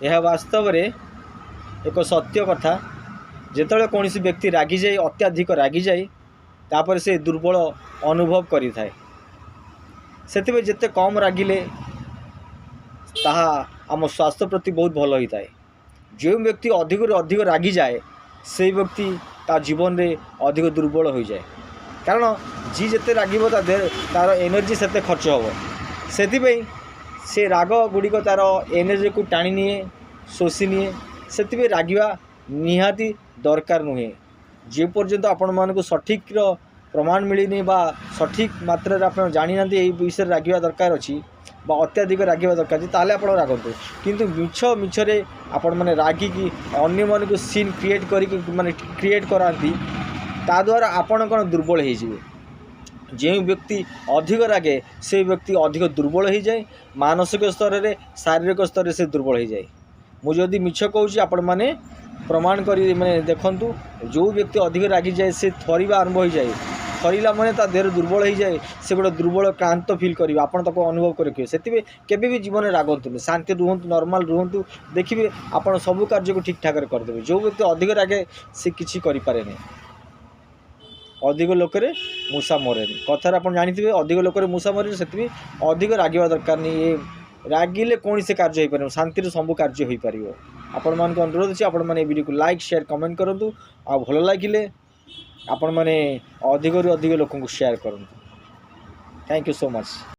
यह वास्तव में एक सत्य कथा। जेतବେଳେ कौन व्यक्ति रागी जाए अत्याधिक रागी जाए तापर से दुर्बल अनुभव करि थाए। सेतिबे जेते कम रागिले ताहा आम स्वास्थ्य प्रति बहुत भल होता है। जो व्यक्ति अधिक अधिक रागी जाए से व्यक्ति ता जीवन में अधिक दुर्बल हो जाए, कारण जी जिते रागिब तार एनर्जी सेते खर्च हम से से राग गुड़िक तार एनर्जी को टाणी निए शोषी निए। से रागिबा निहाती दरकार नुहे। जे पर्यंत आपण मानक सठिक प्रमाण मिलनी बा सठिक मात्रा आप जानी ना विषय रागिबा दरकार अच्छी बा अत्याधिक रागिबा दरकार ताले आप रागतु। किंतु मिछ मिछरे आपण मैंने रागिकी अन्य मानक सीन क्रिएट करी माने क्रिएट कराती ता द्वारा आपण कौन दुर्बल हो। जो व्यक्ति अधिक रागे से व्यक्ति अधिक दुर्बल हो जाए। मानसिक स्तर में शारीरिक स्तर से दुर्बल हो जाए। मुझे मिछ कहूँ आपण मैंने प्रमाण करी मैंने देखूँ। जो व्यक्ति अधिक रागी जाए से थरिबा आरंभ हो जाए। थरिला मैंने ता देह दुर्बल हो जाए। से गोटे दुर्बल क्लांत फिल कर आप अनुभव करेंगे। से केबे भी जीवन में रागतु शांति रुहतु नॉर्मल रुहतु देखिए आप सब कार्य को ठीक ठाक करदेवे। जो व्यक्ति अधिक रागे से किसी करें अधिक लोकरे मूषा मरे कथार आप जानते अधिक लोकरे मूषा मरे से अधिक रागिबा दरकार नहीं। ये रागिले कौन से कार्य हो पार शांति सब कार्य हो पार। आपण मान अनुरोध अच्छे आपण मैंने वीडियो को लाइक शेयर कमेंट करूँ आ भल लगे आपण मैंने अधिक अधिक लोक शेयर करूँ। Thank you so much.